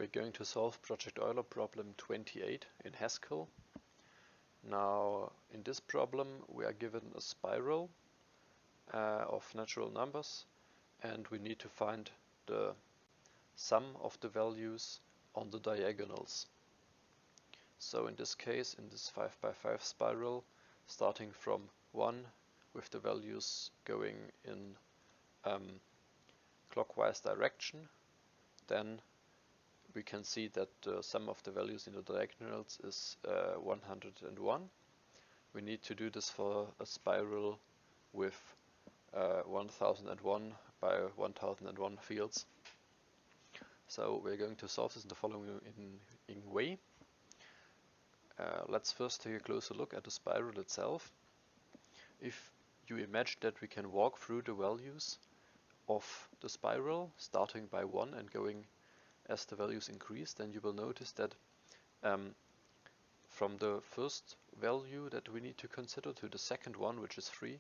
We're going to solve Project Euler problem 28 in Haskell. Now, in this problem, we are given a spiral of natural numbers, and we need to find the sum of the values on the diagonals. So in this case, in this 5x5 spiral, starting from 1 with the values going in clockwise direction, then we can see that the sum of the values in the diagonals is 101. We need to do this for a spiral with 1001 by 1001 fields. So we're going to solve this in the following way. Let's first take a closer look at the spiral itself. If you imagine that we can walk through the values of the spiral, starting by 1 and going as the values increase, then you will notice that from the first value that we need to consider to the second one, which is 3,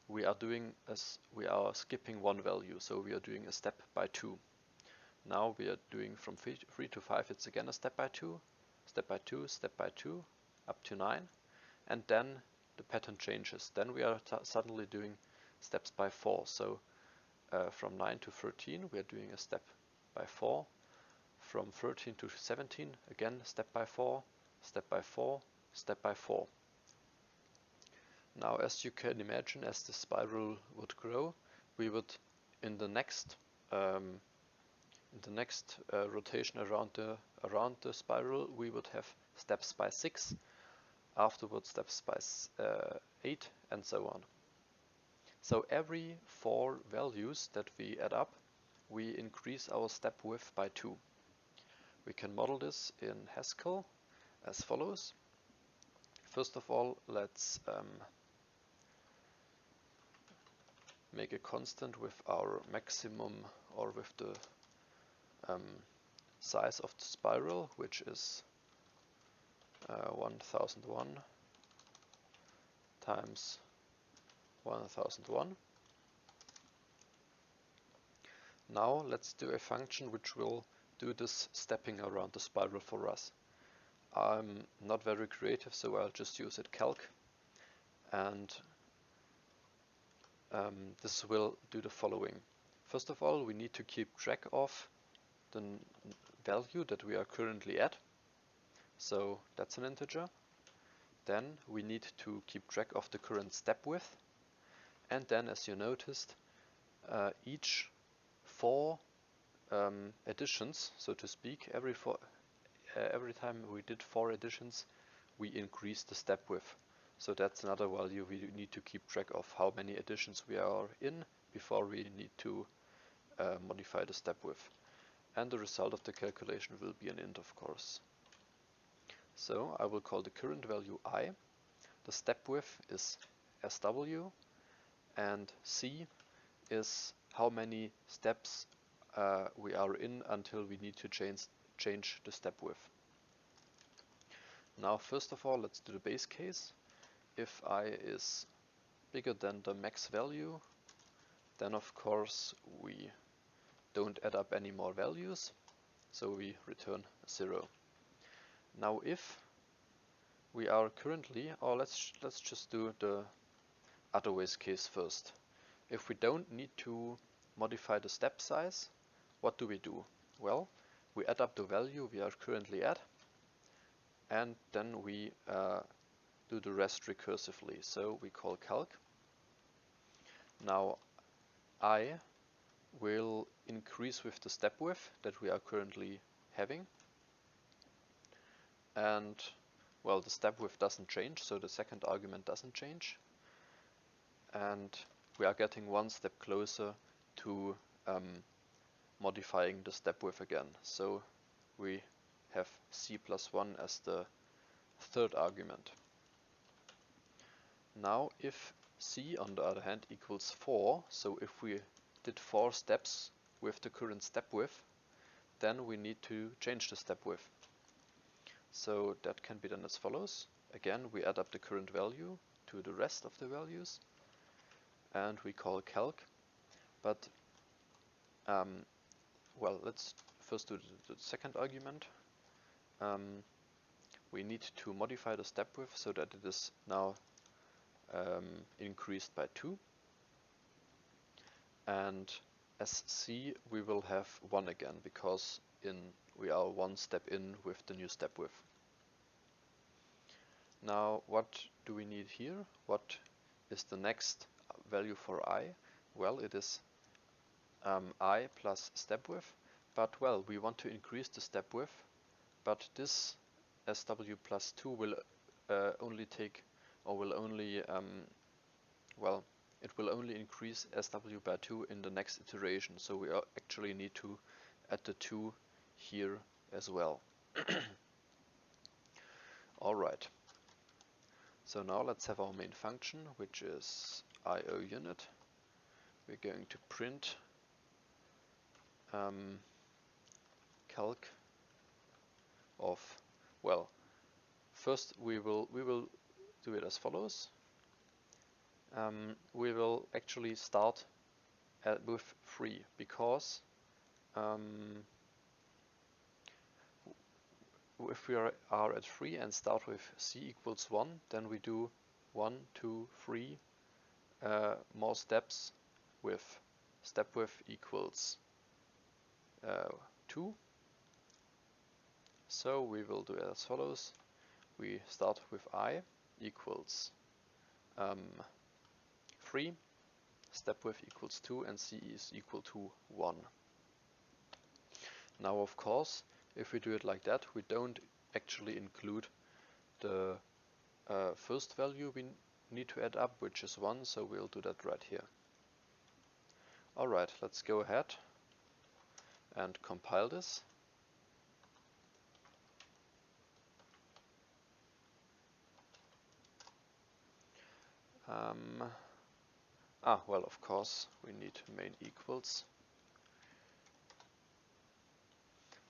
we are skipping one value, so we are doing a step by 2. Now we are doing from 3 to 5, it's again a step by 2, step by 2, step by 2, up to 9, and then the pattern changes. Then we are suddenly doing steps by 4, so from 9 to 13 we are doing a step by 4. From 13 to 17, again step by 4, step by 4, step by 4. Now, as you can imagine, as the spiral would grow, we would in the next rotation around the spiral, we would have steps by 6, afterwards steps by 8, and so on. So every 4 values that we add up, we increase our step width by 2. We can model this in Haskell as follows. First of all, let's make a constant with our maximum, or with the size of the spiral, which is 1001 times 1001. Now let's do a function which will do this stepping around the spiral for us. I'm not very creative, so I'll just use it calc, and this will do the following. First of all, we need to keep track of the value that we are currently at, so that's an integer. Then we need to keep track of the current step width, and then, as you noticed, each 4 additions, so to speak, every time we did 4 additions, we increase the step width. So that's another value we need to keep track of, how many additions we are in before we need to modify the step width. And the result of the calculation will be an int, of course. So I will call the current value I, the step width is SW, and C is how many steps we are in until we need to change the step width. Now, first of all, let's do the base case. If I is bigger than the max value, then of course we don't add up any more values, so we return 0. Now, if we are currently, or let's just do the otherwise case first. If we don't need to modify the step size, what do we do? Well, we add up the value we are currently at, and then we do the rest recursively. So we call calc. Now I will increase with the step width that we are currently having, and well, the step width doesn't change, so the second argument doesn't change, and we are getting one step closer to modifying the step width again. So we have C plus 1 as the third argument. Now, if C on the other hand equals 4, so if we did 4 steps with the current step width, then we need to change the step width. So that can be done as follows. Again, we add up the current value to the rest of the values, and we call calc. But well, let's first do the second argument. We need to modify the step width so that it is now increased by 2. And as C we will have 1 again, because we are 1 step in with the new step width. Now what do we need here? What is the next value for I? Well, it is I plus step width, but well, we want to increase the step width, but this SW plus 2 will only take, or will only, well, it will only increase SW by 2 in the next iteration, so we actually need to add the 2 here as well. Alright, so now let's have our main function, which is IO unit. We're going to print calc of, well, first we will do it as follows. We will actually start with 3, because if we are at 3 and start with C equals 1, then we do 1, 2, 3 more steps with step width equals 2. So we will do it as follows. We start with I equals 3, step width equals 2, and C is equal to 1. Now of course, if we do it like that, we don't actually include the first value we need to add up, which is 1, so we'll do that right here. Alright, let's go ahead and compile this. Well, of course, we need main equals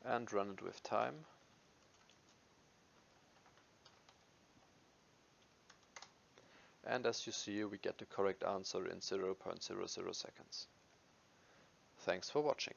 and run it with time. And as you see, we get the correct answer in 0.00 seconds. Thanks for watching.